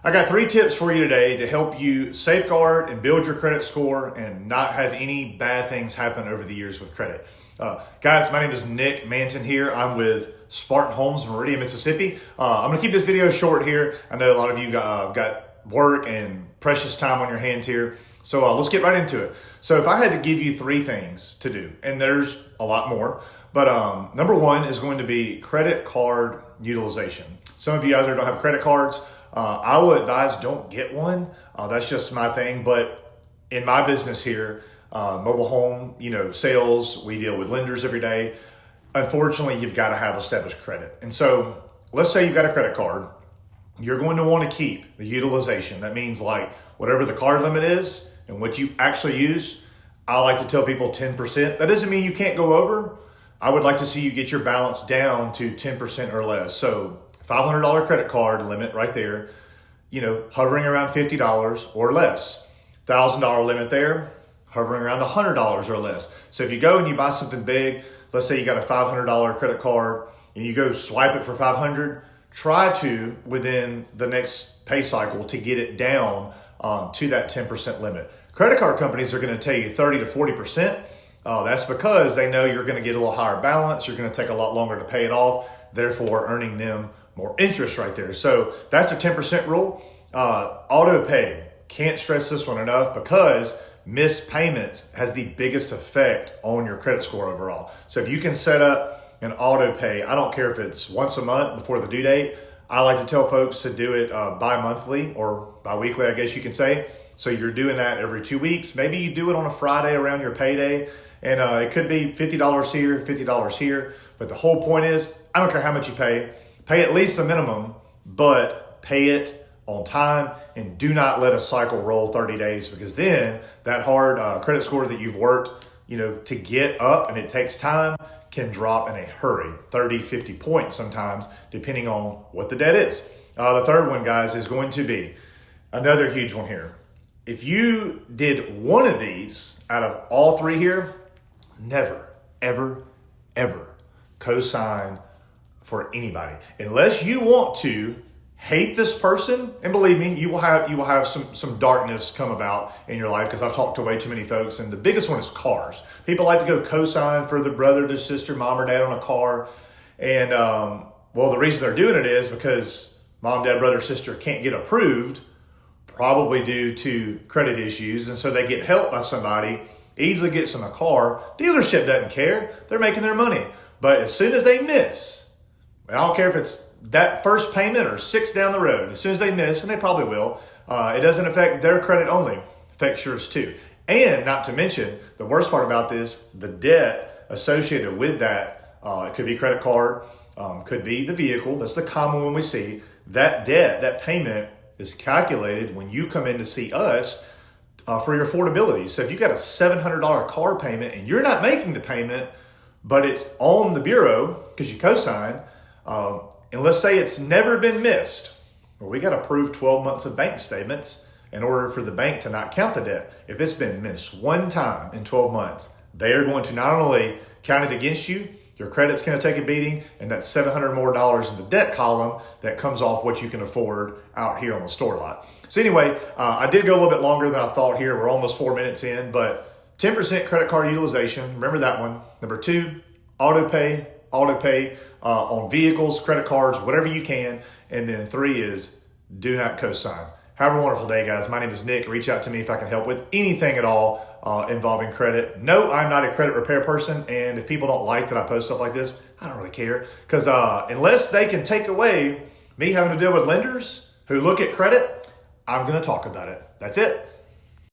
I got 3 tips for you today to help you safeguard and build your credit score and not have any bad things happen over the years with credit. Guys, my name is Nick Manton here. I'm with Spartan Homes, Meridian, Mississippi. I'm going to keep this video short here. I know a lot of you got work and precious time on your hands here. So let's get right into it. So if I had to give you 3 things to do, and there's a lot more, but number 1 is going to be credit card utilization. Some of you out there don't have credit cards. I would advise don't get one. That's just my thing. But in my business here, mobile home, sales, we deal with lenders every day. Unfortunately, you've got to have established credit. And so let's say you've got a credit card. You're going to want to keep the utilization. That means like whatever the card limit is and what you actually use. I like to tell people 10%. That doesn't mean you can't go over. I would like to see you get your balance down to 10% or less. So $500 credit card limit right there, hovering around $50 or less. $1,000 limit there, hovering around $100 or less. So if you go and you buy something big, let's say you got a $500 credit card and you go swipe it for $500, try to, within the next pay cycle, to get it down to that 10% limit. Credit card companies are going to tell you 30 to 40%. That's because they know you're going to get a little higher balance. You're going to take a lot longer to pay it off, therefore earning them more interest right there. So that's a 10% rule. Auto pay, can't stress this one enough because missed payments has the biggest effect on your credit score overall. So if you can set up an auto pay, I don't care if it's once a month before the due date. I like to tell folks to do it bi-monthly or bi-weekly, I guess you can say. So you're doing that every 2 weeks. Maybe you do it on a Friday around your payday. And it could be $50 here, $50 here. But the whole point is, I don't care how much you pay at least the minimum, but pay it on time and do not let a cycle roll 30 days because then that hard credit score that you've worked, to get up and it takes time can drop in a hurry, 30, 50 points sometimes, depending on what the debt is. The third one, guys, is going to be another huge one here. If you did one of these out of all 3 here, never, ever, ever co-sign for anybody. Unless you want to hate this person, and believe me, you will have some darkness come about in your life because I've talked to way too many folks, and the biggest one is cars. People like to go co-sign for the brother, the sister, mom or dad on a car. And the reason they're doing it is because mom, dad, brother, sister can't get approved, probably due to credit issues, and so they get help by somebody, easily gets in a car. Dealership doesn't care. They're making their money. But as soon as they miss, I don't care if it's that first payment or 6 down the road, as soon as they miss, and they probably will, it doesn't affect their credit only, it affects yours too. And not to mention, the worst part about this, the debt associated with that, it could be credit card, could be the vehicle, that's the common one we see. That debt, that payment is calculated when you come in to see us for your affordability. So if you got a $700 car payment and you're not making the payment, but it's on the bureau because you co-signed, and let's say it's never been missed, well, we got to prove 12 months of bank statements in order for the bank to not count the debt. If it's been missed one time in 12 months, they are going to not only count it against you, your credit's going to take a beating, and that's $700 more in the debt column that comes off what you can afford out here on the store lot. So anyway, I did go a little bit longer than I thought here. We're almost 4 minutes in, but 10% credit card utilization. Remember that one. Number 2, auto pay on vehicles, credit cards, whatever you can. And then 3 is do not co-sign. Have a wonderful day, guys. My name is Nick. Reach out to me if I can help with anything at all involving credit. No, I'm not a credit repair person. And if people don't like that I post stuff like this, I don't really care. Because unless they can take away me having to deal with lenders who look at credit, I'm going to talk about it. That's it.